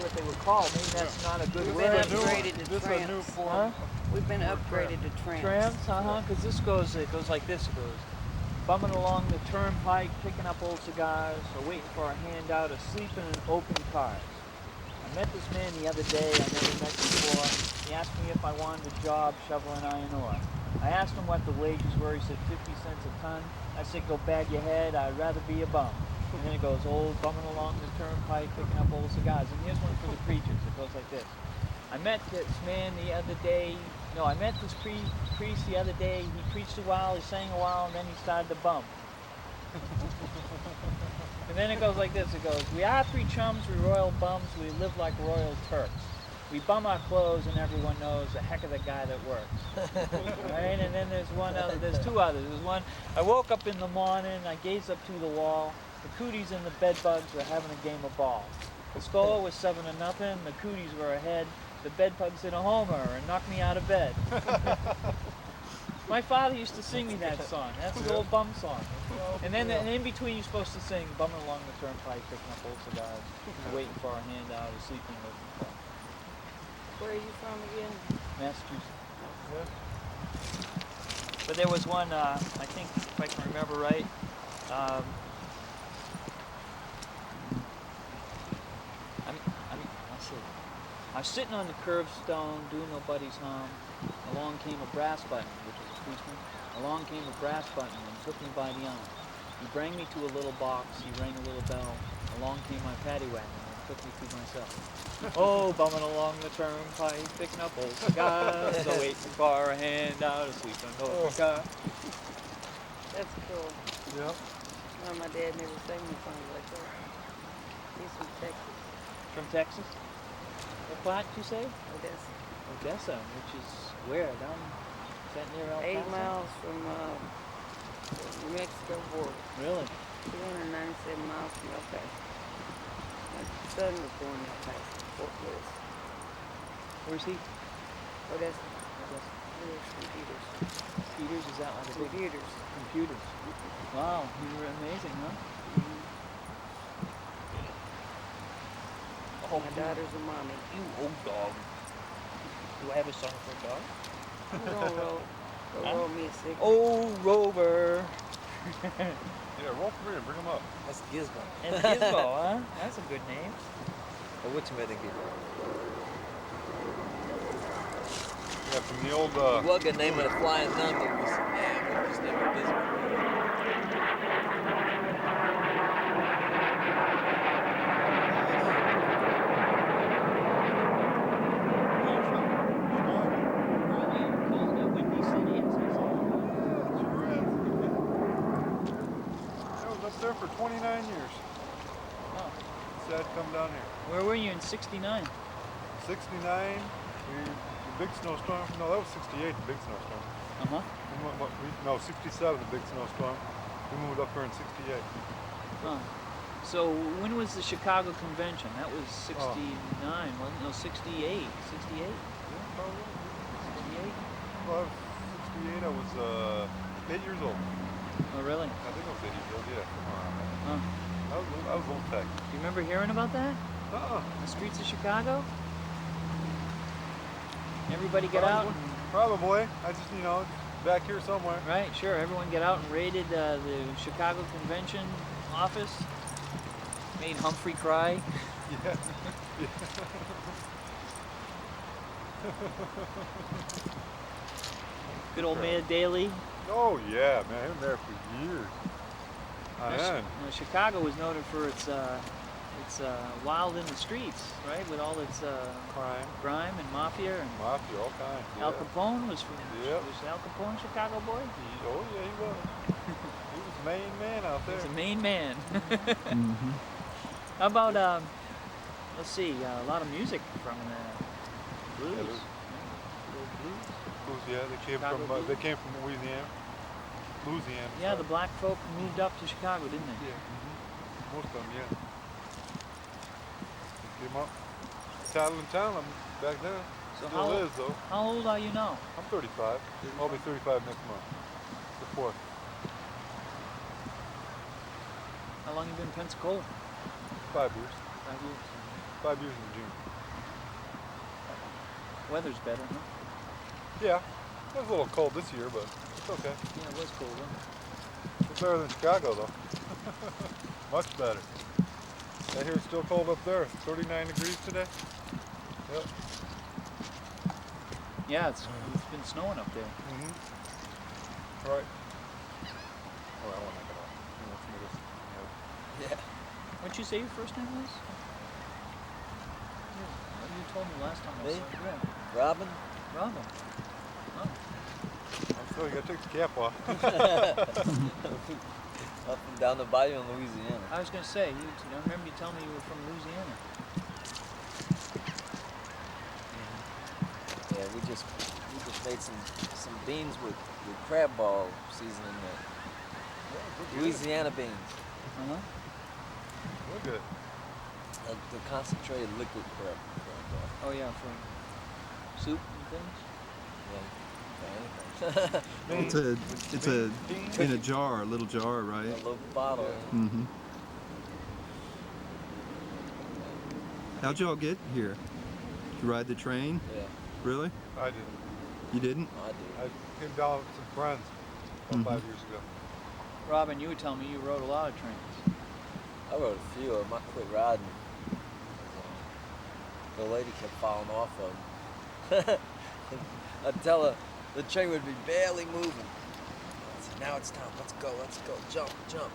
what they were called. Maybe that's not a good We've word. been upgraded to This is a new tramps. form. We've been upgraded to tramps. Tramps, because this goes, it goes like this. It goes, bumming along the turnpike, picking up old cigars, or waiting for a handout, or sleeping in open cars. I met this man the other day I never met before. He asked me if I wanted a job shoveling iron ore. I asked him what the wages were. He said 50 cents a ton. I said, go bag your head. I'd rather be a bum. And then it goes, old bumming along the turnpike, picking up old cigars. And here's one for the preachers. It goes like this. I met this man the other day. No, I met this priest the other day. He preached a while, he sang a while, and then he started to bum. And then it goes like this. It goes, we are three chums, we royal bums, we live like royal Turks. We bum our clothes and everyone knows the heck of the guy that works. Right? And then there's one other, there's two others. There's one, I woke up in the morning, I gazed up to the wall. The cooties and the bed bugs were having a game of ball. The score was 7-0, the cooties were ahead. The bed bugs hit a homer and knocked me out of bed. My father used to sing me that song. That's the old bum song. And then in between you're supposed to sing bumming along the turnpike, picking up old cigars, waiting for a handout, or sleeping in open car. Where are you from again? Massachusetts. But there was one, I think, if I can remember right, I was sitting on the curbstone, doing nobody's harm. Along came a brass button, which was a policeman. Along came a brass button and took me by the arm. He brought me to a little box, he rang a little bell. Along came my paddy wagon and took me to myself. Oh, bumming along the turnpike, picking up old cigars, so waiting for a handout, asleep in an open car. That's cool. Yeah. No, my dad never sang me songs like that. He's from Texas. From Texas? What part did you say? Odessa. Odessa, which is where? Down, is that near El Paso? 8 miles from New Mexico border. Really? 297 miles from El Paso. My son was born in El Paso, Fort Lewis. Where's he? Odessa. Lewis Computers. Computers, is that like a big... Computers. Computers. Wow, you were amazing, huh? Oh, my daughter's a mommy. You old dog. Do I have a song for a dog? Go roll me a cigarette. Oh, Rover. Yeah, roll through and bring them up. That's Gizmo. And Gizmo, huh? That's a good name. Or which man again? Yeah, from the old. What good name of the Flying Thunder was just named Gizmo. There for 29 years. Oh. Sad come down here. Where were you in 69? 69, the big snowstorm. No, that was 68, the big snowstorm. Uh-huh. No, 67, the big snowstorm. We moved up here in 68. Huh. So when was the Chicago Convention? That was 69, wasn't it? No, 68. 68? Yeah, probably. 68? Well, I was 68, I was 8 years old. Oh, really? I think I was 8 years old, yeah. Huh. I was old tech. Do you remember hearing about that? The streets of Chicago? Everybody get out? Probably. I just, back here somewhere. Right, sure. Everyone get out and raided the Chicago Convention office. Made Humphrey cry. Yeah. Good old Mayor Daley. Oh, yeah, man. I've been there for years. Chicago was noted for its wild in the streets, right? With all its crime and mafia and all kinds. Yeah. Al Capone was from. Yep. Was Al Capone a Chicago boy? Oh yeah, he was. He was the main man out there. He's the main man. Mm-hmm. How about let's see, a lot of music from blues. Yeah, blues, yeah. They came from Louisiana. Yeah, the black folk moved up to Chicago, didn't they? Yeah. Most of them, yeah. Came up. Tattle and Talon back then. So Still is, though. How old are you now? I'm 35. I'll be 35 next month. The 4th. How long you been in Pensacola? 5 years. 5 years. 5 years in June. Weather's better, huh? Yeah, it was a little cold this year, but it's okay. Yeah, it was cold, huh? It's better than Chicago, though. Much better. I hear it's still cold up there. 39 degrees today. Yep. Yeah, it's been snowing up there. Mm-hmm. Right. Oh, I want to get off. He wants me to. Yeah. What'd you say your first name was? Yeah, you told me last time I Me? saw you. Yeah. Robin? Robin. Oh. I'm sorry, you gotta take the cap off. Up and down the bayou in Louisiana. I was gonna say, I remember you telling me you were from Louisiana. Yeah, we just made some beans with crab ball seasoning there. Louisiana beans. Uh-huh. We're good. The concentrated liquid crab ball. Oh yeah, for soup and things? Yeah, for anything. It's a in a jar, a little jar, right? A little bottle. Mm-hmm. How'd y'all get here? Did you ride the train? Yeah, Really? I didn't. You didn't? I do. I came down with some friends about 5 years ago. Robin, you were telling me you rode a lot of trains. I rode a few of them. I quit riding. The lady kept falling off of them. I'd tell her the train would be barely moving. I said, now it's time. Let's go. Jump, jump.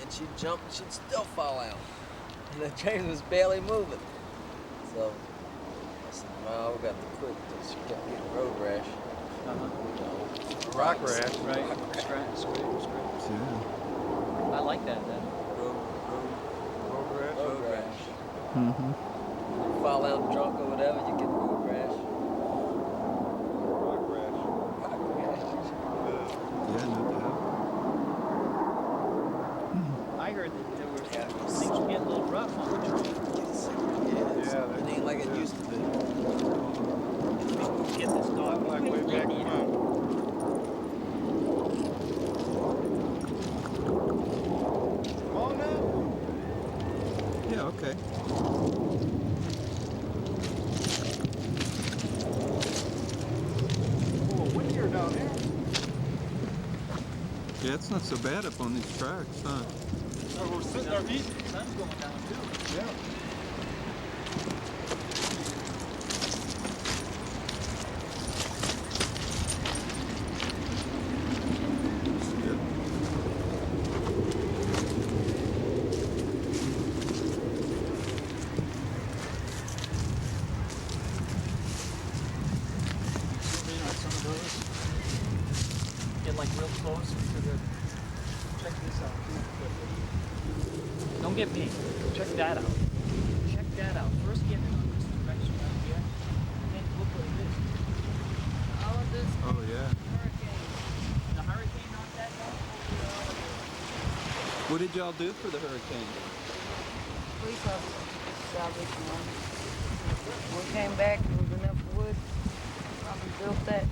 And she'd jump and she'd still fall out. And the train was barely moving. So I said, well, we're going to have to quit because she kept getting road rash. Uh-huh. Rock rash. Right. Scratch. Yeah. I like that. Road rash. Road rash. Mm-hmm. You fall out drunk or whatever, you get road rash. Rock rash. Rock rash. Yeah, no doubt. I heard that there were things were getting a little rough on the train. Yeah, It ain't like it used to be. Get this dog. like way back when. Come on now. Yeah, okay. Oh, windier down there. Yeah, it's not so bad up on these tracks, huh? Oh, we're sitting there eating. Sun's going down too. Yeah. Good. Zoom in on some of those. Get like real close to the. Check this out. Don't get me. Check that out. Check that out. First get in on this direction right here. And then look what it is. All of this Oh, yeah. hurricane. The hurricane knocked that down. What did y'all do for the hurricane? Police officers, Salvation Army. When we came back, there was enough wood. Probably built that.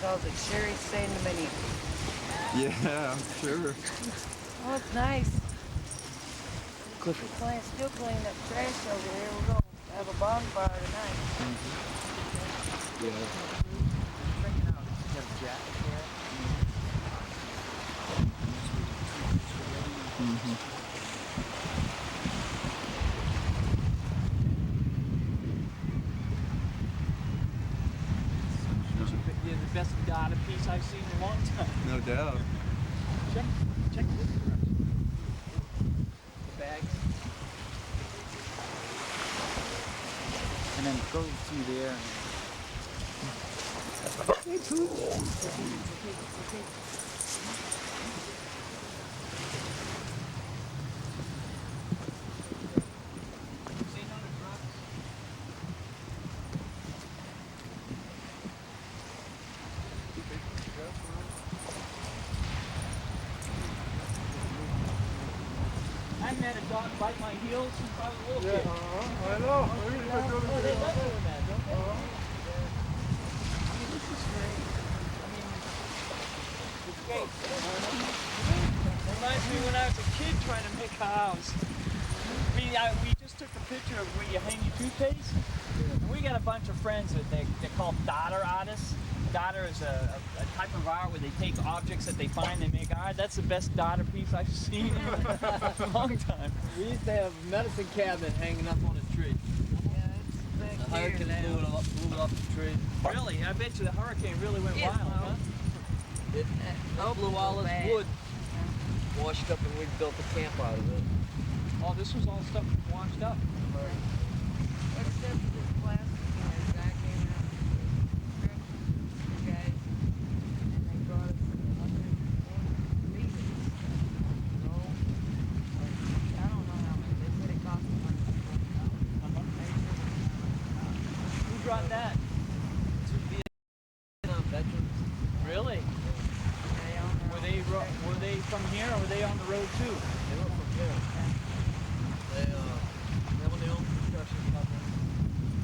Calls it Sherry Sandemania. Yeah, I'm sure. Oh, it's nice. Clifford. Still cleaning up trash over here. We're going to have a bonfire tonight. Yeah. Check it out. You got a jacket there. Mm-hmm. You're the best Dada piece I've seen in a long time. No doubt. Check this direction. The bags. And then go through there. See none of the trucks? I haven't had a dog bite my heels since I was a little kid. I know. Oh, they love doing that, don't they? I mean, this is great. I mean, it's great. Reminds me when I was a kid trying to make a house. We just took a picture of where you hang your toothpaste. And we got a bunch of friends that they're called dodder artists. Dodder is a type of art where they take objects that they find, they make art. That's the best dodder piece I've seen in a long time. We used to have a medicine cabinet hanging up on a tree. Yeah, it's back The here hurricane now. blew it off the tree. Really? I bet you the hurricane really went Yes, wild, Mo. huh? It blew all this bad. wood, washed up, and we built a camp out of it. Oh, this was all stuff washed up. Except for this plastic, you know, the guy came out with two guys, and they brought us 140 meters. No, I don't know how much. They said it cost $140. Who brought that? Two Vietnam veterans. Really? They own their Were own they protection. were they from here or were they on the road too? They were from here. They were their own construction company.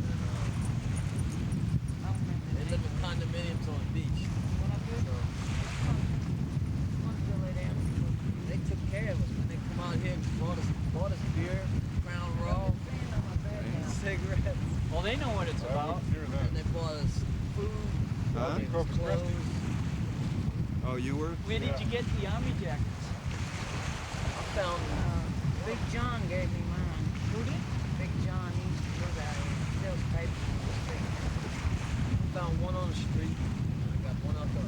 And, I don't remember they the lived name. in condominiums on the beach. When I put So one fill it out. they took care of us, man. They come out here and bought us beer, Crown Raw, Stand on my bed now. cigarettes, Well, they know what it's I about. wouldn't hear and that. they bought us food, Huh? gave us Corpus Christi. clothes. Oh, you were? Where did you get the army jackets? I found Big John gave me mine. Who did? Big John, he used to live out here. He sells papers in the street. found one on the street. I got one out the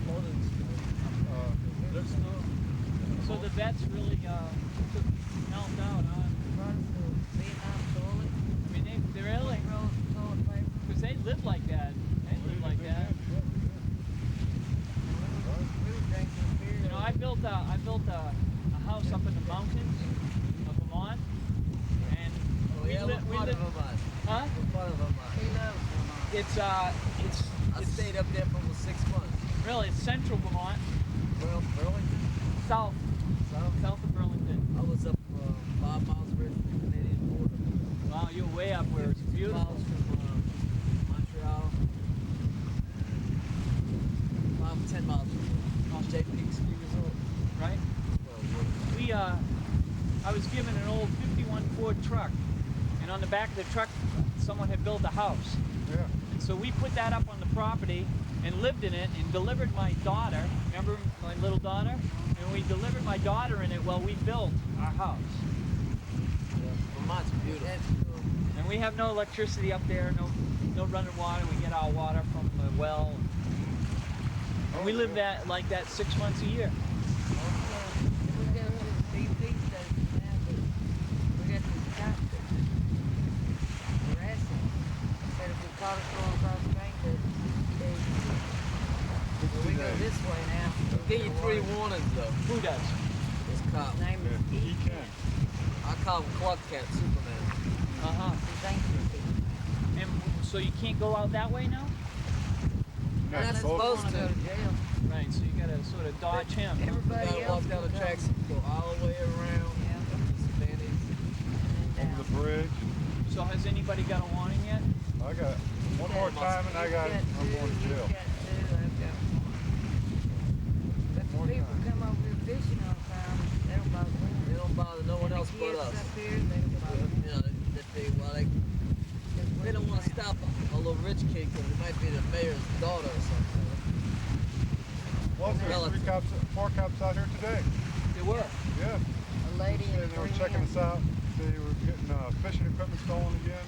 clothing store. Thrift store. So the vets really helped out, huh? Brought us to Vietnam toilet. I mean, they really, Rolls of toilet paper. because they lived like that. They lived like that. We were drinking beer. You know, I built a house up in the mountains of Vermont, and Oh yeah, li- what part of lived, Vermont? huh? What part of Vermont? He loves Vermont. I stayed up there for almost 6 months. Really, it's central Vermont, Well, Burlington, south south. of Burlington. I was up 5 miles away from the Canadian border. Wow, you're way up where it's 2 beautiful. miles from Montreal. And 5 or 10 miles from J Peak Ski Resort. Right? Well, I was given an old 51 Ford truck, and on the back of the truck, someone had built a house. Yeah. And so we put that up on the property and lived in it and delivered my daughter, remember my little daughter? And we delivered my daughter in it while we built our house. Vermont's beautiful. That's cool. And we have no electricity up there, no running water. We get our water from the well. And we live that like that 6 months a year. We go to the BP station now, but we got this cop that harassed us. Said if we caught us going across the bank, that we go this way now. Give you 3 warnings though. Who does? This cop. His name is Yeah, he can. I call him Clark Kent, Superman. Uh-huh. He thinks he's Superman. And so you can't go out that way now? Not Not supposed supposed Wanna to. go to jail. Right, so you gotta sort of dodge him. You Everybody gotta else walk down the can tracks, come. go all the way around. Yeah. Spanish. And Over the bridge. So has anybody got a warning yet? I got one more time and I got I'm going to jail. I've got one. But the More people time. come over here fishing all the time. They don't bother them. They don't bother no one And else the but kids us. up here, they don't bother them. You know, they don't want to stop a little rich kid because it might be the mayor's daughter or something. Well, there's Relative. 4 cops out here today. They were. Yeah. A lady And and they were 3 checking men. us out. They were getting fishing equipment stolen again.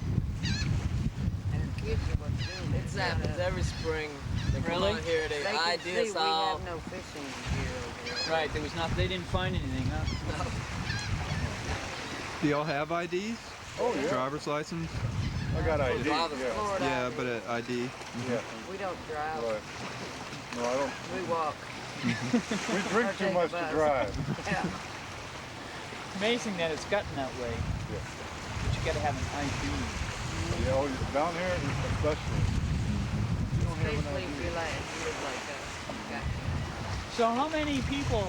And the kids are what's doing It happens every spring. They come Really? out here, they They can ID see us we all. have no fishing gear over there. Right, there was not. They didn't find anything, huh? Do y'all have IDs? Oh yeah. Driver's license? I got ID. Driver's Yeah. Florida Yeah, ID. but an ID. Yeah. We don't drive. Right. No, I don't. We walk. We drink Or too take a much to bus. drive. Yeah. Amazing that it's gotten that way. Yeah. But you gotta have an ID. Yeah, oh, down here especially. You don't have an Especially if ID. you live like us. Okay. So how many people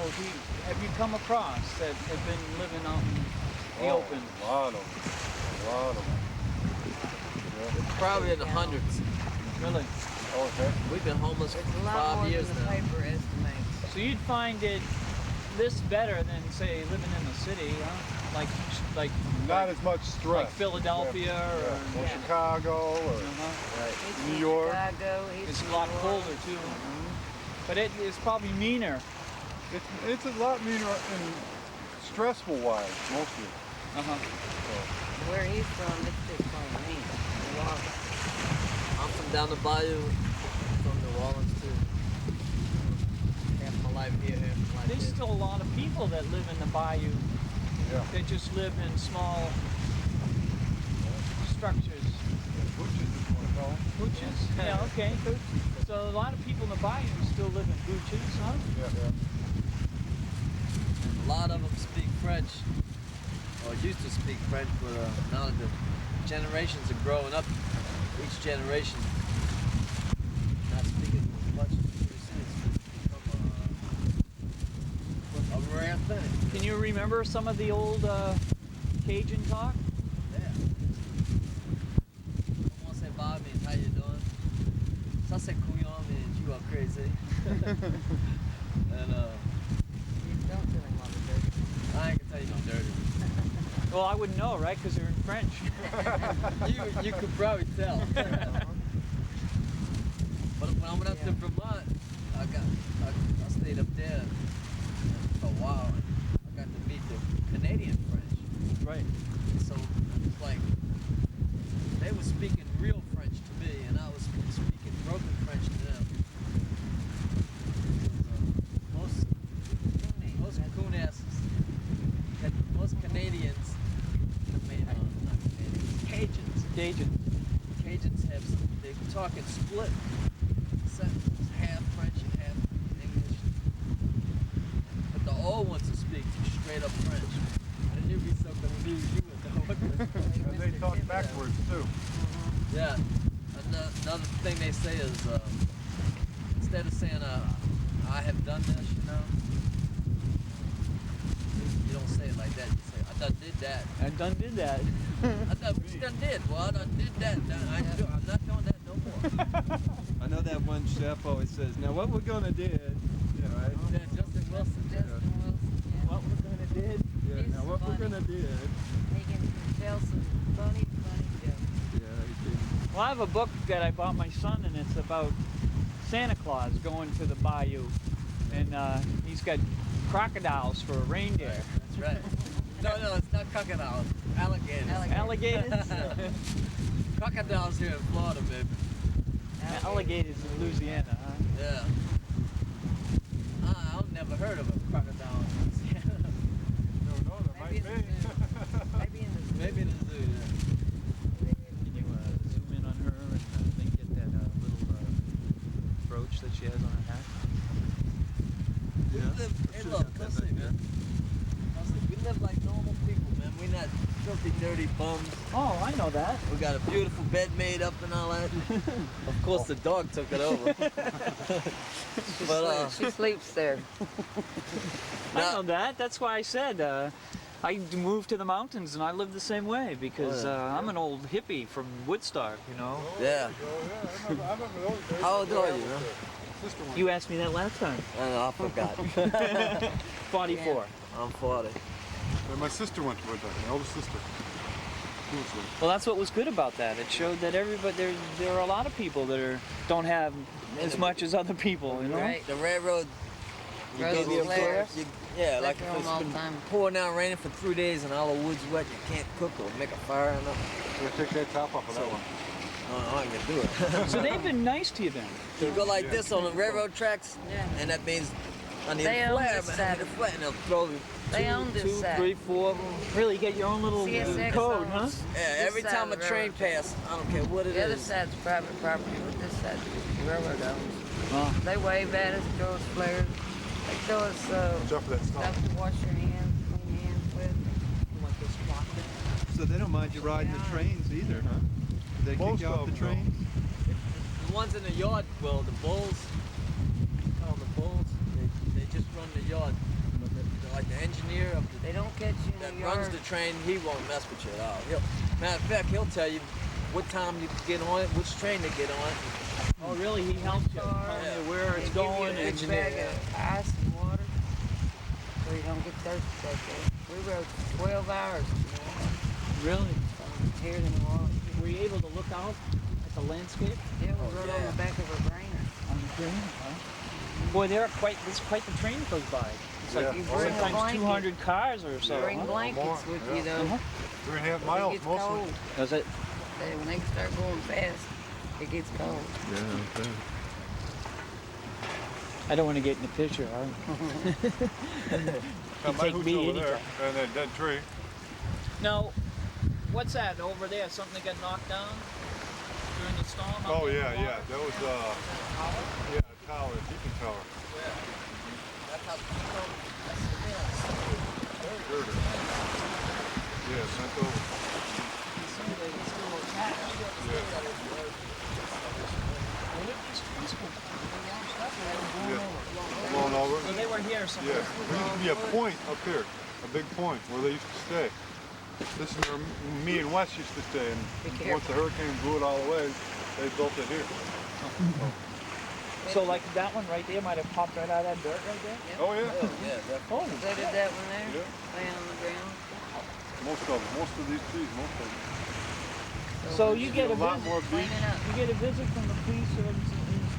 have you come across that have been living out in the Oh, open? A lot of them. A lot of them. Yeah. Probably in the hundreds. Really? Oh, okay. We've been homeless It's for a lot 5 more years than the now. paper estimates. So you'd find it this better than say living in the city, huh? Like Not as much stress. like Philadelphia Yeah. Or Yeah. Chicago or Right. He's New from York. Chicago, he's it's a from lot New colder Orleans. too. But it's probably meaner. it's a lot meaner and stressful wise mostly. Uh-huh. Where he's from, it's just plain mean. New Orleans. I'm from down the bayou, from New Orleans too. Half my life here, half my life There's here. still a lot of people that live in the bayou. Yeah. They just live in small structures. Butches, if you want to call them. Booches? Yeah, okay. So a lot of people in the bayou still live in booches, huh? Yeah. A lot of them speak French, or used to speak French, but now that the generations are growing up, each generation not speaking as much pretty soon it's become a rare thing. Can you remember some of the old Cajun talk? Yeah. Comment ça va, means how you doing? Ça c'est couillon, means you are crazy. And You don't tell him all the dirty. I ain't gonna tell you no dirty. Well, I wouldn't know, right? Because they're in French. You could probably tell. But when I went up to Vermont, I stayed up there for a while. I got to meet the Canadian French. Right. So it's like they were speaking real French to me, and I was speaking broken French to them. Most coon asses, most Canadians, not Canadians, Cajun. Cajuns have, they talk in split sentences, half French and half English. But the old ones will speak straight up French. And you'd be so confused, you wouldn't know what to say. And they talk backwards too. Yeah. Another thing they say is, instead of saying, I have done this, you don't say it like that. You say, I done did that. I done did that. I done, what you done did? Well, I done did that. I'm not doing that no more. I know that one chef always says, now what we're gonna do, yeah, right? Yeah, Justin Wilson. Justin Wilson, yeah. What we're gonna do? Yeah, He's now what we're funny. gonna do. He can tell some funny jokes. Yeah, he did. Well, I have a book that I bought my son, and it's about Santa Claus going to the bayou, and he's got crocodiles for a reindeer. That's right. No, it's not crocodiles. Alligators. Alligators? Crocodiles here in Florida, baby. Alligators in Louisiana, huh? Yeah. I've never heard of a crocodile in Louisiana. No, there might Maybe in the be. zoo. Maybe in the zoo. Maybe in the zoo, yeah. Can you zoom in on her and then get that little brooch that she has on her hat? We live, hey look, come see, man. We live like normal people, man. We're not filthy, dirty bums. Oh, I know that. We got a beautiful bed made up and all that. Of course, the dog took it over. But She sleeps there. I know that. That's why I said I moved to the mountains and I live the same way because I'm an old hippie from Woodstock, you know. yeah. I remember those days. How old are you, man? Sister went. You asked me that last time. I know, I forgot. 44. I'm 40. Yeah, my sister went to Woodstock, my older sister. She was there. Well, that's what was good about that. It showed that everybody there are a lot of people that don't have as much as other people, you know. Right. The railroad. You Roads go to a flare. place, yeah, like Flare if it's all the been time. pouring out raining for 3 days and all the wood's wet, you can't cook or make a fire or nothing. We'll take that top off of that one. No, I ain't gonna do it. So they've been nice to you then. You go like this on the railroad tracks, Yeah. and that means I need They a own flare, this man. I side. need a flare, and they'll throw They own this Two, side. 3, 4 of them. Really, you get your own little CSX code, huh? owns Yeah, this every side time a of the train railroad. passes, I don't care what it The other is. side's private property, but this side the railroad owns. Well, They wave at us, throw us flares. They throw us Watch out for that stuff snow. to wash your hands, clean your hands with. like this clock there. So they don't mind you riding the trains either, huh? Do they Most kick you off of the them don't. trains? The ones in the yard, well, the bulls, call them the bulls, they just run the yard. Like the engineer of the They don't catch you that in the runs yard. the train, he won't mess with you at all. Matter of fact, he'll tell you what time you get on it, which train to get on. Oh, really? He helps you, telling you where it's They give you going. a And big bag of ice and water. So so you don't get thirsty back there. We rode 12 hours Really? from here to New Orleans. Were you able to look out at the landscape Yeah, we rode on the back of a grainer. on the train? Huh? Boy, this is quite the train that goes by. It's like Yeah. You bring a sometimes blanket. 200 cars or so. Bring huh? blankets with you though. Uh-huh. 3.5 It miles gets mostly. cold. Does it? When they start going fast, it gets cold. Yeah, okay. I don't want to get in the picture. Huh? Got my take hooch me over there anytime. and that dead tree. Now, what's that over there? Something that got knocked down during the storm? out Oh there in yeah, the yeah. water? That was yeah, a tower, a beacon tower. That's how people. Very dirty. Yeah, sent over. Yeah. Blown over. So they were here somewhere. Yeah. There used to be a point up here, a big point where they used to stay. This is where me and Wes used to stay, and once the hurricane blew it all away, they built it here. So like that one right there might have popped right out of that dirt right there? Oh yeah. Oh, yeah, definitely. Oh, They did that one there, Yeah. laying on the ground. Most of these trees, most of them. So you get a A lot visit. more beach. Cleaning up. You get a visit from the police in the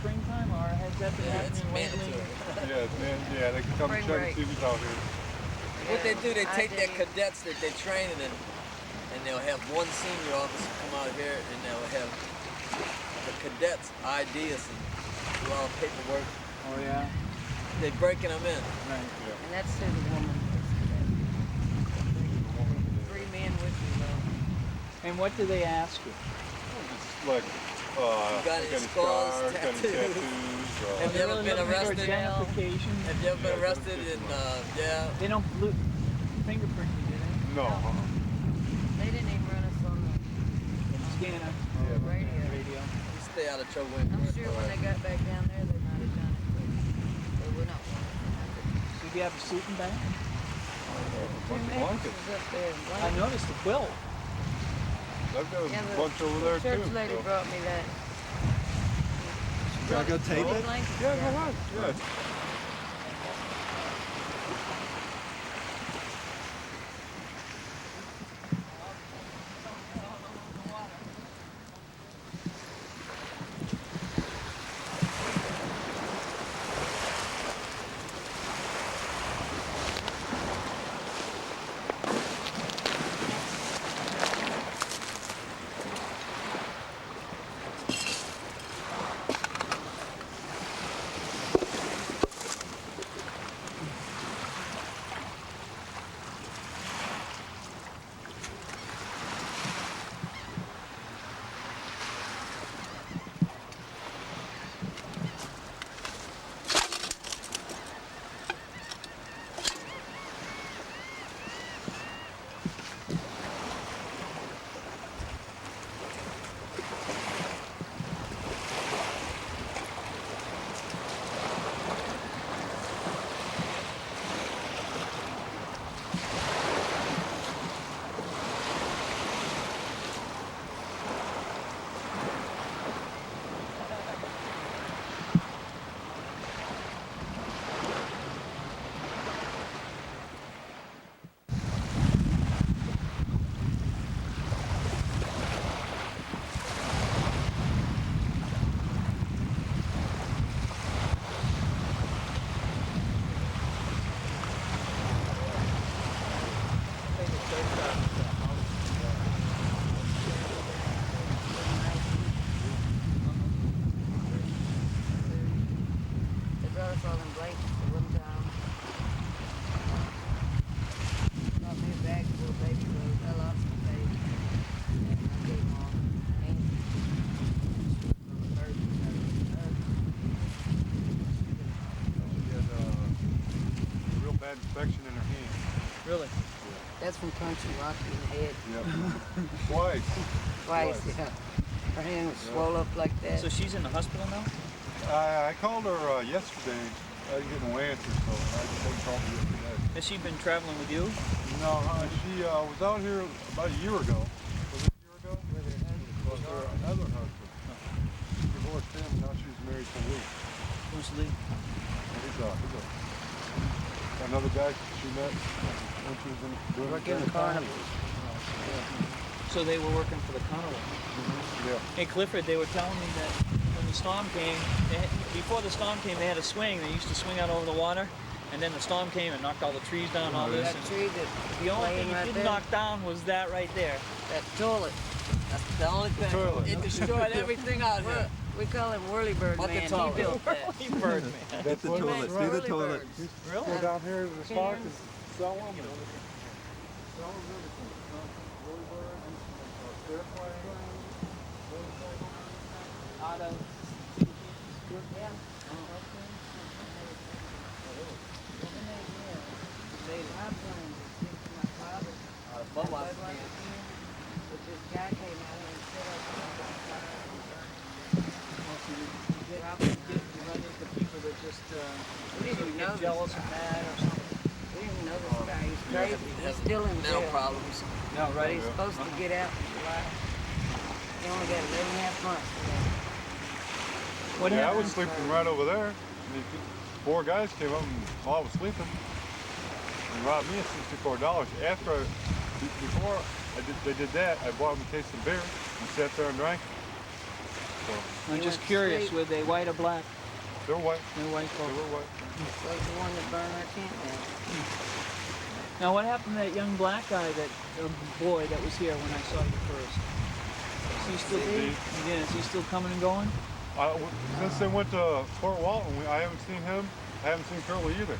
springtime, or has that been Yeah, it's happening lately? mandatory. Yeah, man, yeah, they can come and Spring check and break. see who's out here. What they do, they I take their did. cadets that they're training and they'll have one senior officer come out here and they'll have the cadets ID us and do all the paperwork. Oh yeah. They're breaking them in. Right. And that's who the woman was. 3 men with you though. And what do they ask you? It's like, You got any got any scars, scars, got any tattoos? tattoos, Have you ever Really been looking for arrested? Identification. Have you ever been Yeah, arrested in, yeah? They don't fingerprint you, do they? no. They didn't even run us on Scanner. the radio. Radio. You stay out of trouble. I'm sure when they got back down there, they might have done it, but they were not wanted. So do you have a sleeping bag? Bunch of blankets. Was up there in I blankets. noticed the quilt. I've got Yeah, a the bunch over there church too. lady so. brought me that. Gotta go tape it? Blankets Yeah, down. go ahead. Yeah. They brought us all in blankets at one time. Brought me a bag full of baby clothes. I lost some baby. And I gave them all. And from the first She had a real bad infection in her hand. Really? That's from punching Rocky in the head Yep. Twice. twice. Yeah. Her hand was swole up like that. So she's in the hospital now? I called her yesterday. I didn't get no answer, so they called me yesterday. Has she been traveling with you? No, she was out here about a year ago. Was it a year ago? With her other husband. She divorced him, now she's married to Lee. Who's Lee? He's a another guy she met when she was doing Work in the carnivals. So they were working for the carnival. Yeah. Hey Clifford, they were telling me that when the storm came, before the storm came, they had a swing. They used to swing out over the water, and then the storm came and knocked all the trees down, all this. That and tree that's the only laying thing it right didn't there, knock down was that right there. that toilet. That's the only thing. toilet. It destroyed everything out here. We call him Whirlybird What the Man. He toilet? built that. He burned me. Hit the what toilet. it's Do the Whirly toilet. birds. Really? Go down here to the stock and sell them. Sell them Out of They have one that's from my father. Budweiser. But this guy came out and set up you run into people that just We didn't even know get this jealous guy. and mad or something. We didn't even know this guy. He's crazy. He's still in Mental jail. problems. No, But right? he's supposed to get out in July. He only got 11 and a half months. What Yeah, I happened? was sleeping right over there. And four guys came up and while I was sleeping and robbed me of $64. Before they did that, I bought them a case of beer and sat there and drank. So I'm He just went to curious, sleep. were they white or black? they were white. They're white They folks. were white. Was the one that burned our tent down. Now, what happened to that young black guy, that boy that was here when I saw you first? Is he still? Zeke. Yeah, is he still coming and going? Since they went to Fort Walton, I haven't seen him. I haven't seen Curly either.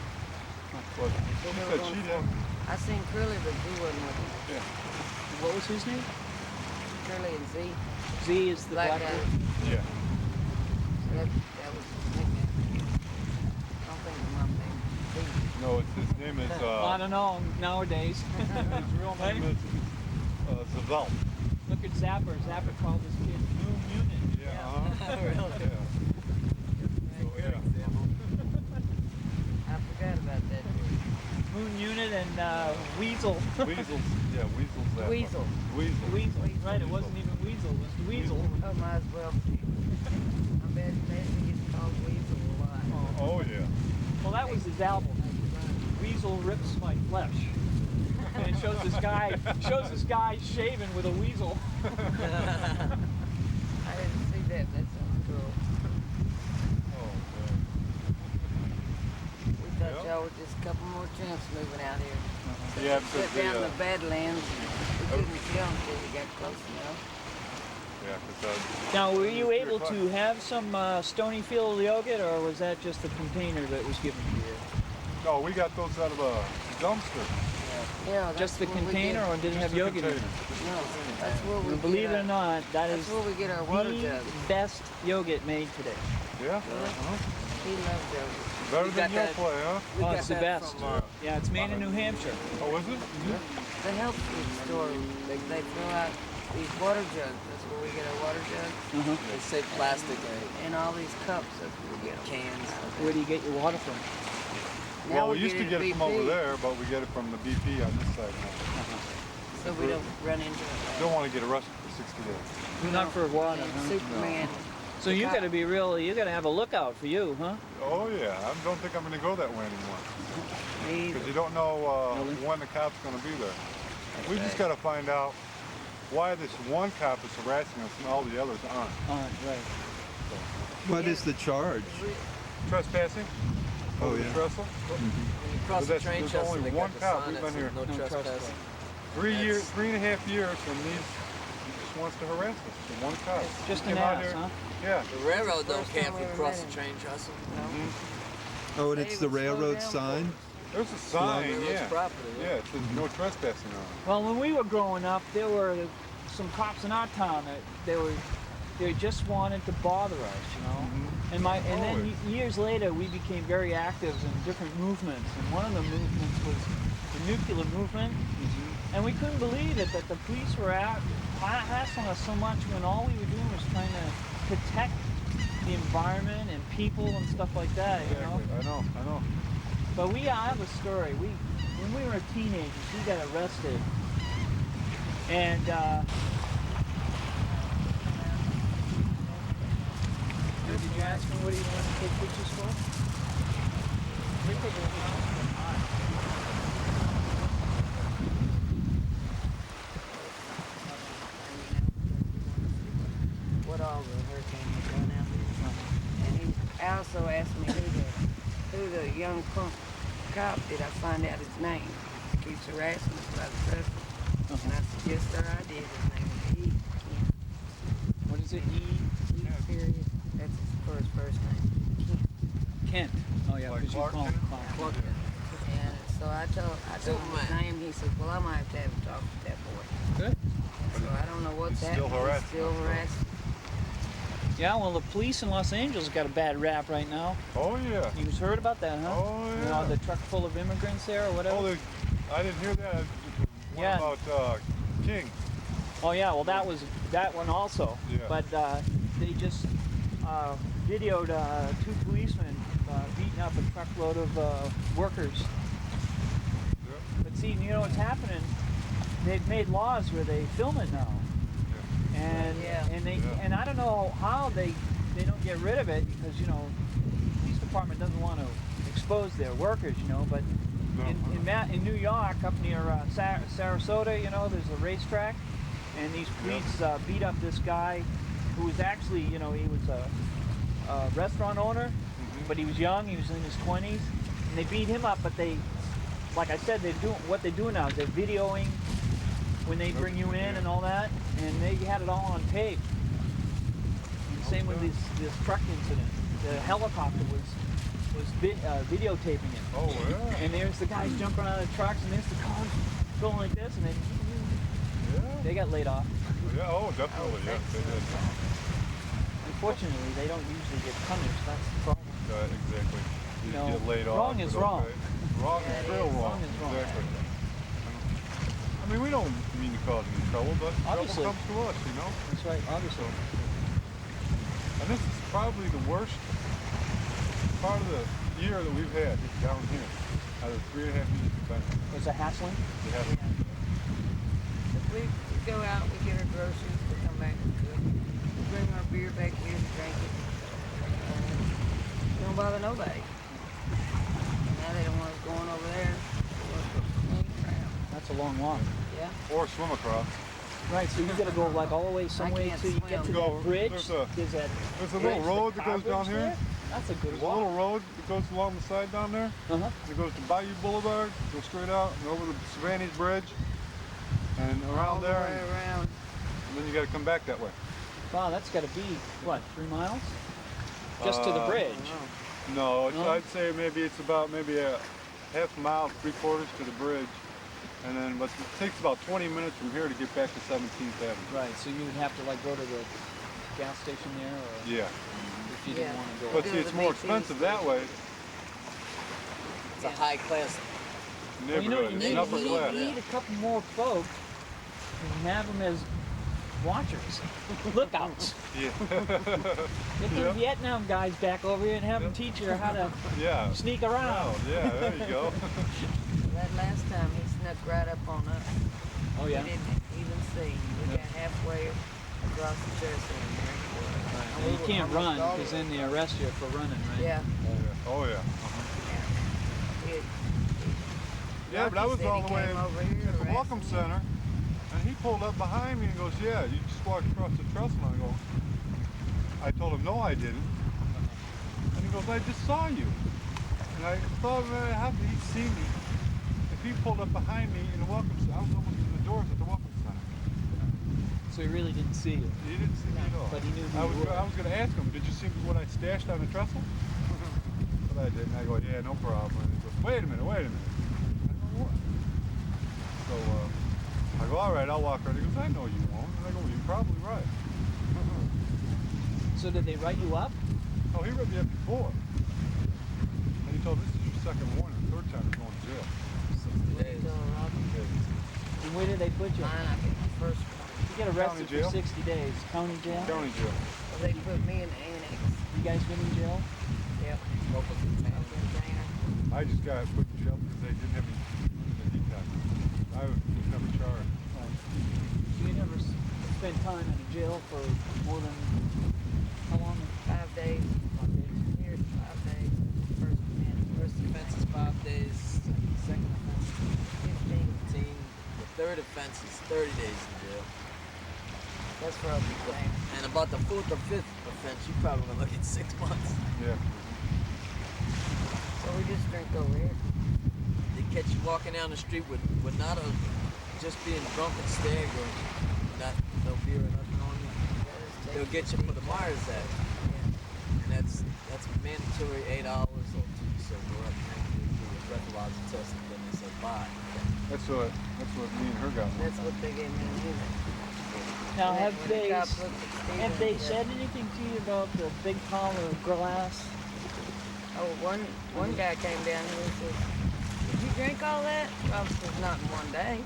But she They were said going she for- did. I seen Curly, but Z wasn't with him. Yeah. What was his name? Curly and Z. Z is the Black black guy. boy. Yeah. So that was his nickname. I don't think his mom's name was Z. No, his name is. I don't know nowadays. His real name is Zavel. Look at Zapper. Zapper called his kid Moon Unit. Yeah. Uh-huh. Really? Yeah. So, yeah. I forgot about that. Moon Unit and Weasel. Weasels. Yeah, weasels. That Weasel. Weasel. Weasel. Right, it wasn't even Weasel, it was the Weasel. Oh, might as well. I bet he gets called Weasel a lot. Oh yeah. Well, that was his album. Weasel Rips My Flesh. And it shows this guy shaving with a weasel. I didn't see that. That sounds cool. Oh man. We thought Yep. y'all were just a couple more chimps moving out here. Yeah, Sit because down in the the Badlands. We couldn't kill them until we got close enough. yeah, because Now, were you able to have some Stonyfield yogurt, or was that just a container that was given to you? no, we got those out of a dumpster. Yeah, that's Just the where we container, get- or did it have Just a yogurt in it? container. No, that's where we Well, believe get it or not, that That's is where we get our water the jugs. best yogurt made today. Yeah. Uh-huh. He loves those. Better We than got your that- play, huh? We Oh, got it's the that best. from, Yeah, it's made in New Hampshire. Oh, is it? The health food store, they throw out these water jugs. That's where we get our water jugs. They say plastic, right? And all these cups, that's where we get them. Cans. Where do you get your water from? Now Well, we used to get it from BP, over there, but we get it from the BP on this side now. so we don't run into it. Don't want to get arrested for 60 days. Not for water, And huh? Superman. So you got to be you got to have a lookout for you, huh? Oh yeah, I don't think I'm going to go that way anymore. Me Because either. you don't know Really? when the cop's going to be there. We just got to find out why this one cop is harassing us and all the others aren't. Right. What is the charge? Trespassing? Oh, Over the yeah. trestle? When you cross But the that's- train there's trestle, only they one got the cop. sign We've that been says here. no No trespassing. 3.5 years, and he just wants to harass us. The one cop. Just He an came out ass, here- huh? Yeah. The railroad don't First care time if we you ever cross met the him. train trestle. Oh, and They it's the would slow railroad down sign? There's a sign, Railroad's yeah. property, Yeah, it says no trespassing on it. Well, when we were growing up, there were some cops in our town that they just wanted to bother us, you know. And then Always. years later, we became very active in different movements, and one of the movements was the nuclear movement. And we couldn't believe it that the police were hassling us so much when all we were doing was trying to protect the environment and people and stuff like that, you know. Exactly. I know. But I have a story. When we were teenagers, we got arrested, and did you ask him what he wanted to take pictures for? We take also asked me who the young punk cop did. I find out his name. He keeps harassing us about the trust. And I said, yes, sir, I did. His name is E. What is it? E. Period. That's his first name. Kent. Oh yeah, Like because you Clark call him Kent? Clark. And so I told him his name. He said, well, I might have to have a talk with that boy. Good. So I don't know what's He's happening. still harassing He's still us, though. harassing. Yeah, well, the police in Los Angeles got a bad rap right now. Oh yeah. You heard about that, huh? Oh You yeah. know, the truck full of immigrants there or whatever. Oh, I didn't hear that. One Yeah. about King. Oh yeah, well that was that one also. Yeah. But they just videoed two policemen beating up a truckload of workers. Yeah. But see, you know what's happening? They've made laws where they film it now, and Yeah. and I don't know how they don't get rid of it because you know the police department doesn't want to expose their workers, you know. But No. in New York, up near Sarasota, you know, there's a racetrack, and these police beat up this guy who was actually, you know, he was a restaurant owner, but he was young, he was in his 20s, and they beat him up. But they, like I said, what they do now is they're videoing when they bring you in and all that, and they had it all on tape. And same with this truck incident. The helicopter was videotaping it. Oh yeah. And there's the guys jumping out of the trucks, and there's the cars going like this, and then Yeah. they got laid off. Yeah. Oh, definitely. Yeah, they did. Unfortunately, they don't usually get punished. That's the problem. Exactly. You No, get laid off. wrong is but wrong. okay. Wrong Yeah, is it real is. wrong. Wrong is wrong. Exactly. I mean, we don't mean to cause any trouble, but Obviously. trouble comes to us, you know. That's right, obviously. And this is probably the worst part of the year that we've had down here. Out of 3.5 years we've been here. Was it hassling? We haven't. If we go out, we get our groceries, we come back and cook. We bring our beer back here to drink it. We don't bother nobody. Now they don't want us going over there. They want us to clean around. That's a long walk. Yeah. Or swim across. Right, so you gotta go like all the way some way can't till you get to swim. Go- that bridge. there's a There's little bridge, road the that car goes down bridge here. there? That's a good There's a walk. little road that goes along the side down there. Uh-huh. It goes to Bayou Boulevard, goes straight out and over the Savannah's Bridge, and All around the there, way around. and then you got to come back that way. Wow, that's gotta be, what, 3 miles? Just to the bridge. No, No? I'd say maybe it's about maybe a half mile, 3/4 to the bridge, and then but it takes about 20 minutes from here to get back to 17th Avenue. Right, so you would have to like go to the gas station there, or Yeah, if you didn't Yeah. want to go. but Go see, to it's the more BT expensive that way. It's a high class. Well, you know what Neighborhood, you it's need? an upper You class. need a couple more folks and have them as watchers, lookouts. Yeah, Get the Vietnam guys back over here and have them teach you how to yeah. sneak around. Oh, yeah, there you go. That last time he snuck right up on us. Oh yeah. We didn't even see. We got halfway across the church and there he was. Right. And you can't run because then they arrest you for running, right? Yeah. Oh yeah. He- Yeah, but I was Rocky said all he the way came over here at the Welcome harassing Center, and he pulled up behind me and goes, "Yeah, you just walked across the trestle." And I told him, "No, I didn't." And he goes, "I just saw you." And I thought, man, how did he see me? If he pulled up behind me in the Welcome Center, I was almost to the doors at the Welcome Center. So he really didn't see you. He didn't see me at all. But he knew who I you was, were. I was going to ask him, "Did you see what I stashed on the trestle?" But I didn't. I go, "Yeah, no problem." And he goes, "Wait a minute, wait a minute." I go, "What?" So I go, "All right, I'll walk around." He goes, "I know you won't." And I go, well, "You're probably right." So did they write you up? Oh, he wrote me up before. And he told me, "This is your second warning. The third time you're going to jail." 60 days. And where did they put you? Mine, I get the first one. You get arrested County jail. for 60 days. County jail? County jail. So they put me in the annex. You guys been in jail? Yep. Local container. Container. I just got put in jail because they didn't have any detox. I was never charged. Right. So you never spent time in a jail for more than, how long? 5 days. 5 days. Here's 5 days. First offense. First offense is 5 days. Second offense 15. 15. The third offense is 30 days in jail. That's for a container. And about the fourth or fifth offense, you probably gonna look at 6 months. Yeah. we just drink over here. They catch you walking down the street with not a just being drunk and staggering, not no beer or nothing on you. They'll get you for the Myers Act, and that's mandatory $8 or two. So go up and do a breathalyzer test, and then they say bye. That's what me and her got. That's what they gave me in here. Now, have When the they cop looked at Steve have and they said- said anything to you about the big pile of glass? Oh, one guy came down here and said, "Did you drink all that?" Rob says, "Not in one day."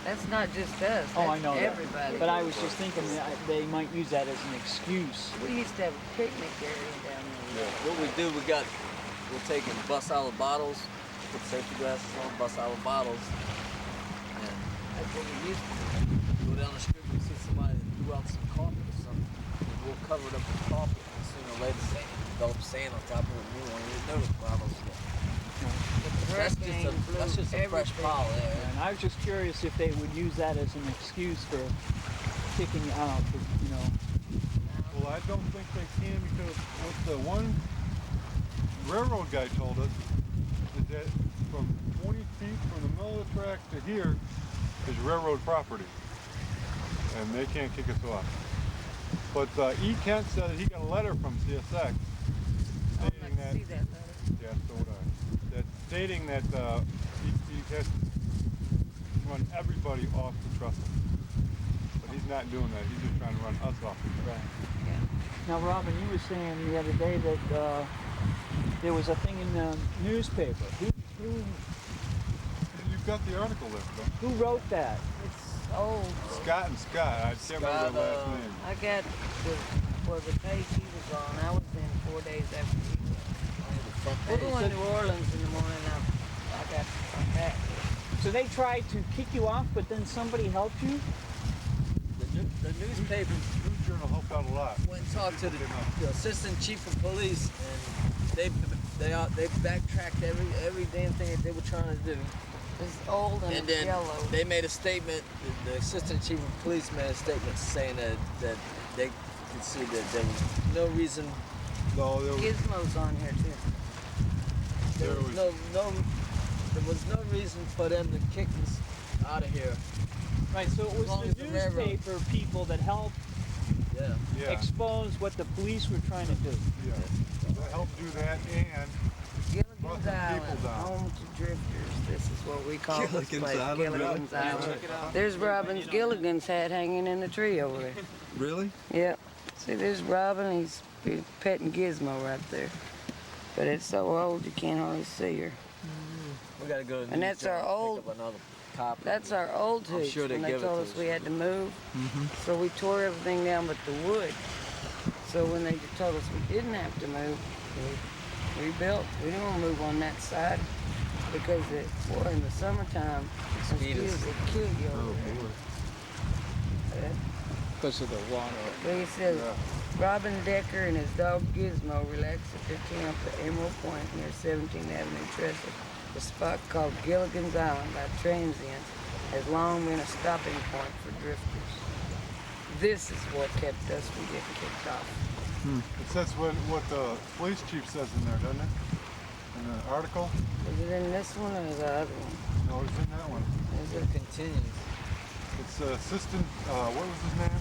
That's not just us. That's Oh, I know that. everybody. But I was just thinking that they might use that as an excuse. We used to have a picnic area down there. What we do, we'll take and bust out the bottles, put safety glasses on, bust out the bottles, and That's what we used to do. go down the street and see somebody that threw out some carpet or something. And we'll cover it up with carpet, and sooner or later develop sand on top of it. We won't even know the bottles again. But the hurricane blew That's just a fresh everything. pile there. And I was just curious if they would use that as an excuse for kicking you out. You know, Well, I don't think they can because what the one railroad guy told us is that from 20 feet from the middle of the track to here is railroad property, and they can't kick us off. But E. Kent said that he got a letter from CSX I'd stating like to that, see that letter. yeah, so would I, that stating that he has to run everybody off the trestle. But he's not doing that. He's just trying to run us off the trestle. now, Robin, you were saying the other day that there was a thing in the newspaper. You've got the article there, though. Who wrote that? It's old. Scott and Scott. I can't remember their last Scott, name. I got the page he was on. I was in 4 days after he was. We're going to New Orleans in the morning. I got back. So they tried to kick you off, but then somebody helped you? The newspaper News Journal helped out a lot. went and talked to the assistant chief of police, and they backtracked every damn thing that they were trying to do. It's old and, And it's then yellow. they made a statement. The assistant chief of police made a statement saying that they could see that there was no reason. No, there was, Gizmo's on here too. There There was there was no reason for them to kick us out of here. Right, so it As long was as the the railroad- newspaper people that helped Yeah. yeah, expose what the police were trying to do. yeah. That helped do that, and Gilligan's Brought the Island, people down. home to drifters. This is what we call this Gilligan's place. Island, Gilligan's really? Island. Check it out. There's Robin's Gilligan's hat hanging in the tree over there. Really? Yep. See, there's Robin. He's petting Gizmo right there. But it's so old you can't hardly see her. We gotta go. To And that's our old- Pick up another copy. That's our old I'm hooch sure they when they give it told to us us. we had to move. Mm-hmm. So we tore everything down but the wood. So when they told us we didn't have to move, we rebuilt. We didn't want to move on that side because in the summertime, Mosquitoes. mosquitoes would kill you Oh, over there. boy. Because of the water. But he says yeah. Robin Decker and his dog Gizmo relaxed at their camp at Emerald Point near 17th Avenue Trestle. The spot called Gilligan's Island by transients has long been a stopping point for drifters. This is what kept us from getting kicked off. it says what the police chief says in there, doesn't it? In the article? Is it in this one or the other one? No, it's in that one. Is It it? continues. It's assistant, what was his name?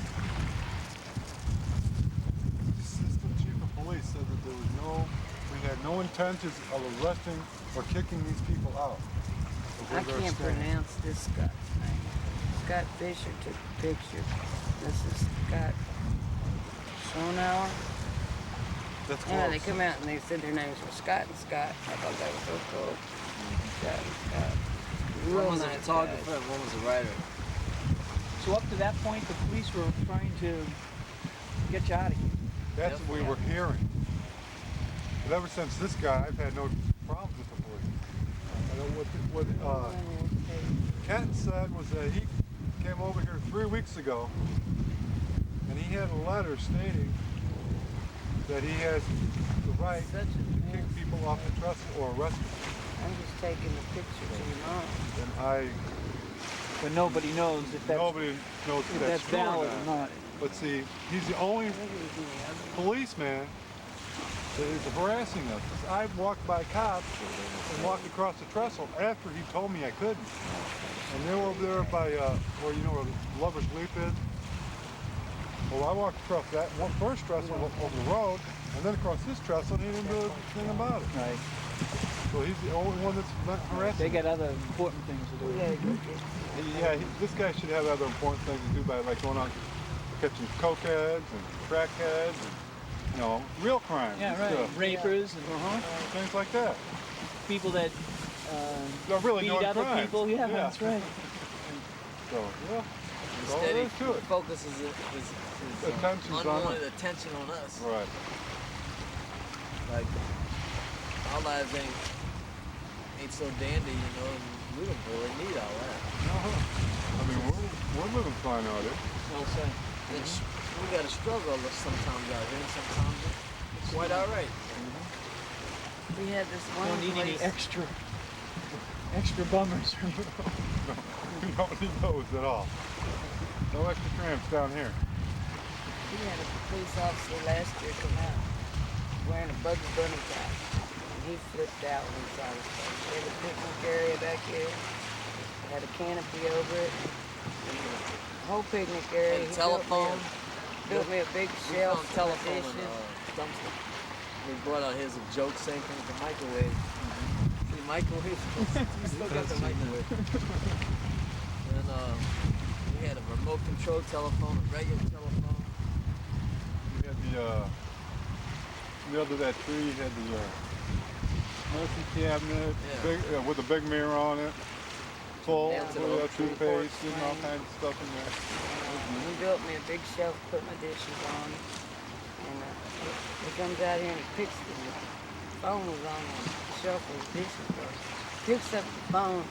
Assistant chief of police said that we had no intentions of arresting or kicking these people out. I can't pronounce this Scott's name. Scott Fisher took the picture. This is Scott Schonauer. That's close. Yeah, they come out and they said their names were Scott and Scott. I thought that was so cool. Scott and Scott. One Real was a nice photographer guys. and one was a writer. So up to that point, the police were trying to get you out of here. That's Yep. what we were hearing. But ever since this guy, I've had no problems with the police. I know what Kent said was that he came over here 3 weeks ago and he had a letter stating that he has the right Such a to kick mess. people off the trestle or arrest them. I'm just taking the picture to your mom. And But nobody knows if that's, nobody knows if if that's that's true valid or or not. not. But see, he's the only I think it was in the other. policeman He's harassing us. I walked by cops and walked across the trestle after he told me I couldn't. And they were over there by where you know where the Lover's Leap is. Well, I walked across that one first trestle over the road, and then across this trestle, and he didn't do anything about it. Right. So he's the only one that's not harassing. They got other important things to do. Yeah, this guy should have other important things to do by like going on catching cokeheads and crackheads and you know real crimes. Yeah, and right. stuff. Rapers and Things like that. people that They're really beat doing other crimes. people. Yeah, that's right. So yeah, that's all Instead, there he is to it. focuses his Attention's on unwanted us. attention on us. Right. Like our lives ain't so dandy, you know, and we don't really need all that. I mean, we're living fine out here. Well said. We got to struggle sometimes out here, and sometimes it's quite all right. We had this one Don't need any place. extra bummers. We don't need those at all. No extra tramps down here. We had a police officer last year come out wearing a Bugs Bunny tie. And he flipped out when he saw this place. We had a picnic area back here. It had a canopy over it. And the whole picnic area. And He telephone. built me a big We shelf found for telephone dishes. and dumpster. We brought out his joke, same thing with the microwave. See, microwave, we still got the microwave. And we had a remote control telephone, a regular telephone. We had the under that tree, you had the medicine cabinet Yeah. big, with a big mirror on it, full Yeah. with toothpaste and all kinds of stuff in there. He built me a big shelf to put my dishes on. And he comes out here and he picks the phone was on the shelf where the dishes were. Picks up the phone,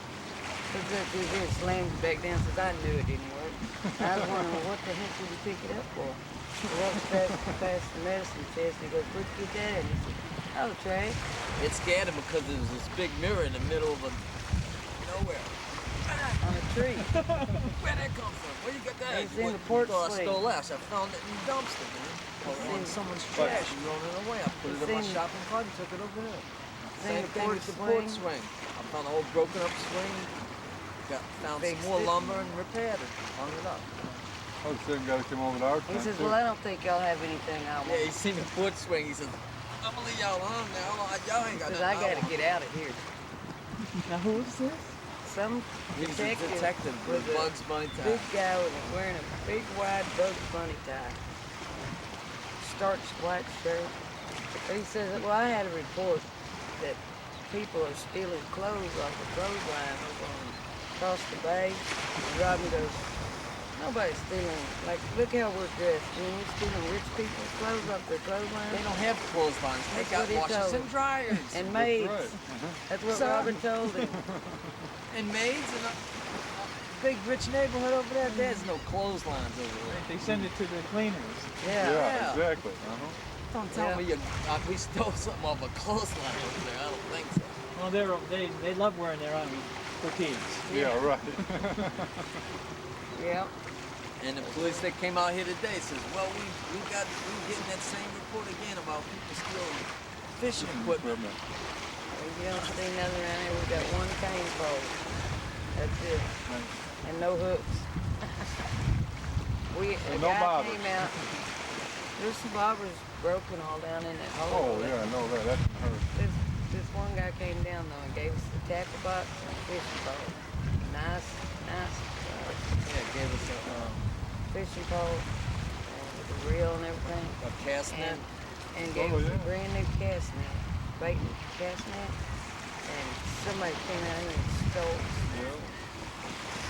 puts it up to his ear, slams it back down, says, I knew it didn't work. I was wondering, well, what the heck did he pick it up for? He walks past the medicine chest and he goes, what'd you get that at? And he said, oh, Trey. It scared him because there was this big mirror in the middle of nowhere. On a tree. Where'd that come from? Where you got that? It's in What, the porch you thought I swing. stole that. I found it in the dumpster, man. Or on in- someone's trash and thrown it away. I put it in my in- shopping cart and took it over there. in Same the thing porch with the porch swing. swing. I found an old broken up swing. Found Fixed some more it. lumber and repaired it. Hung it up. Oh, the same guy that came over to our He tent, says, too. well, I don't think y'all have anything I want. Yeah, he seen the porch swing. He says, I'm gonna leave y'all alone now. Y'all ain't got He says, nothing I gotta want." get out of here. Now who is this? Some He's a detective with a Bugs Bunny tie. big guy wearing a big wide Bugs Bunny tie, starched white shirt. He says, well, I had a report that people are stealing clothes off the clothesline over on across the bay. And Robin goes, nobody's stealing. Like, look how we're dressed. I mean, we're stealing rich people's clothes off their clothesline. They don't have clotheslines. They That's got what he washers told and him. dryers. And maids. Right. That's what So- Robin told him. And maids in a big rich neighborhood over there. There's no clotheslines over there. They send it to the cleaners. Yeah. Yeah. Exactly. Don't tell Yeah. me we stole something off a clothesline over there. I don't think so. Well, they love wearing their own fatigues. Yeah, right. Yeah. And the police that came out here today says, well, we getting that same report again about people stealing fishing equipment. You don't see nothing around here. We've got one cane pole. That's it. And no hooks. A no guy bobbers. came out. There's some bobbers broken all down in that hole. Oh, yeah, I know that. That's her. This one guy came down though and gave us the tackle box and a fishing pole. Nice Yeah, gave us fishing pole with a reel and everything. a cast net. And gave Oh, us a yeah. brand new cast net, baiting cast net. And somebody came out here and stole it.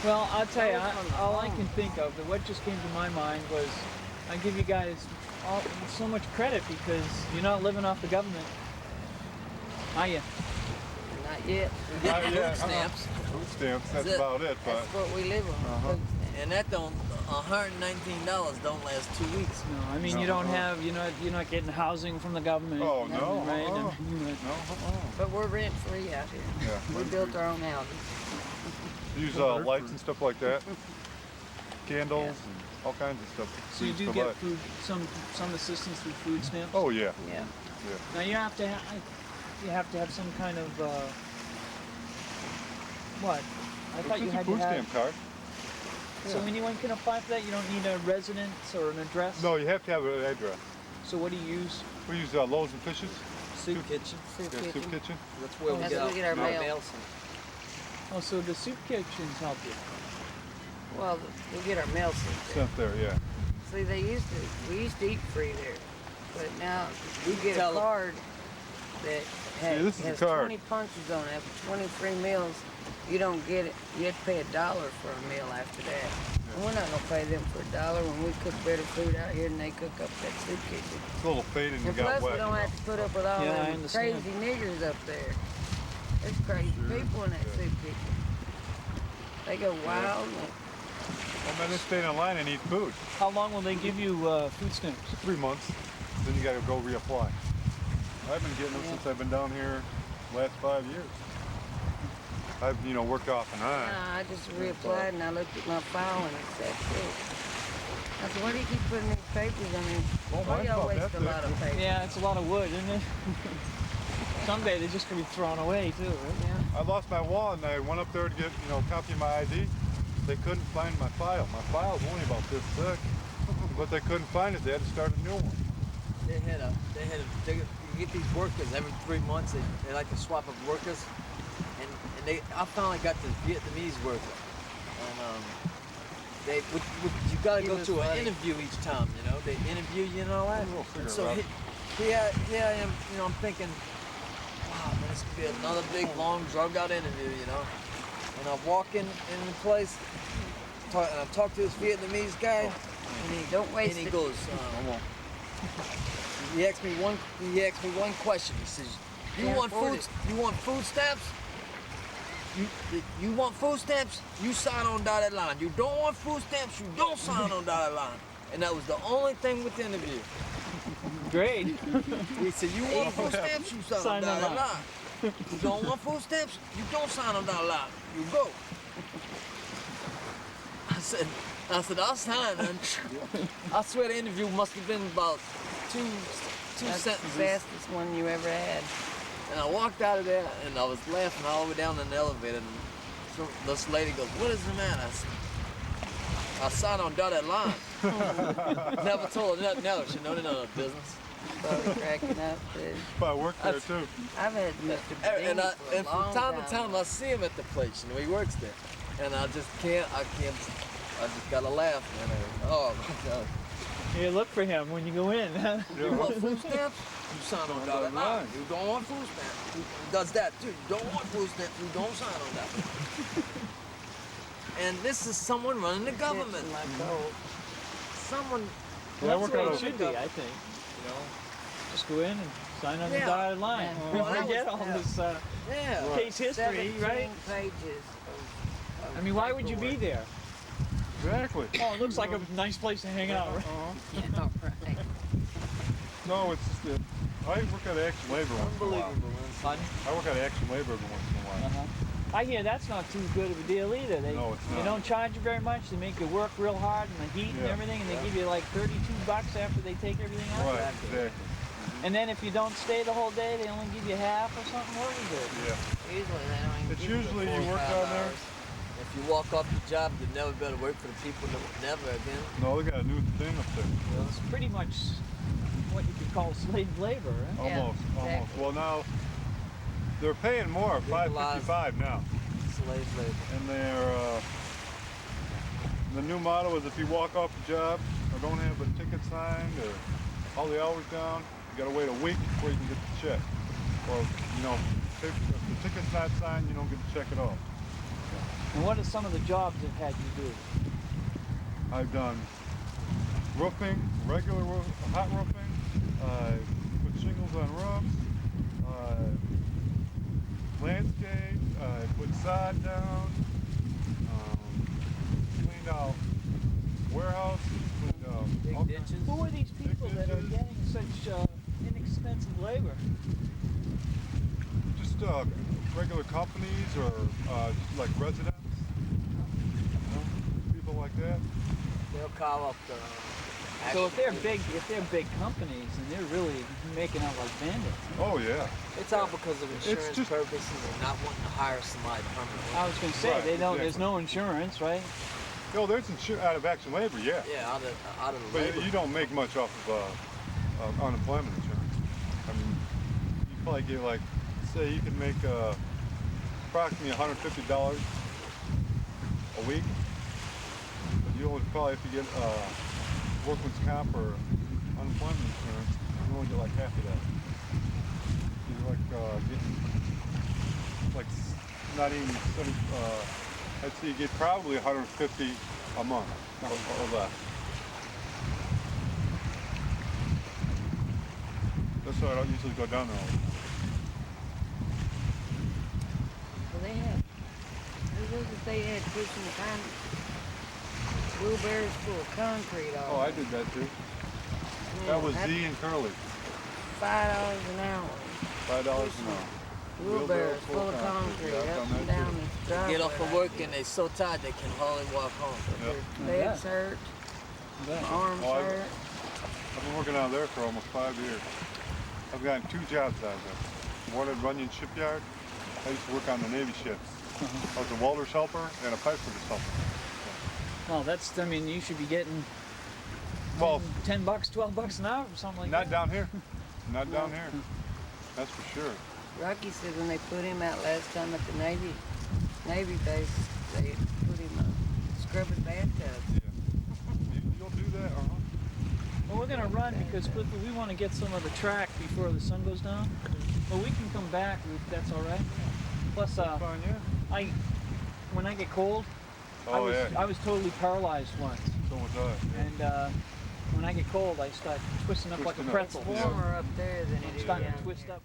Well, I'll tell you, Those on the all I phone. can think of, what just came to my mind was, I give you guys so much credit because you're not living off the government, are you? Not yet. Yeah, Food stamps. Food stamps, that's That's it. about it. But That's what we live on. Food stamps. And that don't, $119 don't last 2 weeks. No, I mean No, you don't have, you're not getting housing from the government. Oh, no, right? uh-uh. And you- no, But we're rent free out here. Yeah, We built our own houses. use lights and stuff like that. Candles and all kinds of stuff. So you we do used to get buy. food, some assistance through food stamps? Oh yeah, Yeah. yeah. Now you have to have some kind of what? I thought you It's a had food to have. stamp card. So anyone can apply for that. You don't need a residence or an address. No, you have to have an address. So what do you use? We use Loaves and Fishes. Soup kitchen. Soup Yeah, kitchen. soup kitchen. That's where we That's get, where we get our mail. mails. Oh, so the soup kitchens help you. Well, we get our mail sent there. Sent there, yeah. See, we used to eat free there, but now we get a Tell 'em. card that this is the has card. 20 punches on it. After 23 meals, you don't get it. You have to pay $1 for a meal after that. And we're not gonna pay them for $1 when we cook better food out here than they cook up that soup kitchen. It's a little faded and And got plus, wet. we don't have to put up with all Yeah, I them understand. crazy niggers up there. There's crazy people in that soup kitchen. They go wild. Well, man, they stay in line and eat food. How long will they give you food stamps? 3 months. Then you gotta go reapply. I've been getting them Yeah. since I've been down here last 5 years. I've, worked off and on. I just reapplied and I looked at my file and it said it. I said, why do you keep putting these papers on me? Well, Why mine's y'all about waste that a lot of thick. paper? Yeah, it's a lot of wood, isn't it? Someday they're just gonna be thrown away too, right? Yeah. I lost my wallet and I went up there to get, a copy of my ID. They couldn't find my file. My file's only about this thick. But they couldn't find it. They had to start a new one. They get these workers every 3 months. They like to swap up workers, and I finally got this Vietnamese worker, and you gotta He go was to an funny. interview each time. They interview you and all that. We'll figure And it so out. here I am. I'm thinking, wow, man, this could be another big, long, drugged-out interview. And I walk in the place, and I talk to this Vietnamese guy. And he don't And waste he it. goes, he asked me one question. He says, "You Can't want afford food? You want food stamps? You want food stamps? You sign on dotted line. You don't want food stamps? You don't sign on dotted line." And that was the only thing with the interview. Great. He said, "You want food stamps? You sign on Sign on dotted line. line. You don't want food stamps? You don't sign on dotted line. You go." I said, I'll sign. And I swear the interview must have been about two That's sentences. the fastest one you ever had. And I walked out of there and I was laughing all the way down in the elevator. And so this lady goes, "What is the matter?" I said, "I signed on dotted line." Never told her nothing else. She know none of the business. Probably cracking up too. But I worked there too. I've had Mr. Bedini And for a from long time to time now. I see him at the place. He works there. And I just gotta laugh. And oh my God. You look for him when you go in. You want food stamps? You sign on dotted line. You don't want food stamps. Who does that too? You don't want food stamps. You don't sign on that. And this is someone running the government. It's my goal. Someone. Yeah, I That's work the way out it of- should be, I think. Just go in and sign on the Yeah. dotted line. Yeah. Well, that Forget was- all this Yeah. case history, 17 right? pages of I mean, why would you be there? Exactly. Oh, it looks like a nice place to hang out, right? Yeah, right. No, it's just that I work at Action Labor once in a while. Unbelievable, man. Pardon? I work at Action Labor every once in a while. I hear that's not too good of a deal either. They, No, it's they not. don't charge you very much. They make you work real hard in the heat and Yeah. everything, and they give you like $32 after they take everything out. Right, exactly. And then if you don't stay the whole day, they only give you half or something. What was it? Yeah. Usually they don't even It's give you the usually you work 45 down there. hours. If you walk off the job, you'll never be able to work for the people that never again. No, they got a new thing up there. It's pretty much what you could call slave labor, right? Yeah, Almost, almost. exactly. Well, now they're paying more, Legalized. $5.55 now, Slave labor. and they're the new motto is if you walk off the job or don't have a ticket signed or all the hours down, you gotta wait a week before you can get the check. Or if the ticket's not signed, you don't get the check at all. And what are some of the jobs they've had you do? I've done roofing, regular hot roofing, put shingles on roofs, landscape, put sod down, cleaned out warehouses, cleaned out Big all ditches. Who are these people that are ditches. getting such inexpensive labor? just regular companies or just like residents, people like that. They'll they'll carve up the. So if they're actual- big companies, and they're really making out like bandits. Oh yeah. It's all because of insurance just- purposes and not wanting to hire somebody permanently. I was gonna say Right, they don't. There's exactly. no insurance, right? No, there's out of action labor, yeah. Yeah, out of the But labor. you don't make much off of unemployment insurance. I mean, you probably get like, say you can make approximately $150 a week. But you only probably, if you get workman's comp or unemployment insurance, you only get like half of that. You're like getting like not even 70. I'd say you get probably 150 a month or less. That's why I don't usually go down there all the time. Well, they had, who was it they had pushing the wheelbarrows full of concrete all Oh, I did that too. That was Z and Curly. $5 an hour. $5 an hour. Wheelbarrows full of concrete Yeah, I've up done and that down too. the driveway. Get off of work and they so tired they can hardly walk home. Yep. Their legs hurt, Yeah. arms Oh, hurt. I've been working out there for almost 5 years. I've gotten 2 jobs out of there. One at Runyon Shipyard. I used to work on the Navy ships. I was a welder's helper and a pipe fitter's helper. Well, that's. I mean, you should be getting Well, $10, $12 an hour or something like not that. down here. Not down here. That's for sure. Rocky said when they put him out last time at the Navy base, they put him scrubbing bathtubs. You'll do that, Well, we're gonna run because quickly we want to get some of the track before the sun goes down. But we can come back if that's all right. Plus, Fine, yeah. when I get cold, Oh, yeah. I was totally paralyzed once, So was I. and when I get cold, I start twisting up like a Twisting up. pretzel. It's warmer up there than it I'm is starting down to twist here. up.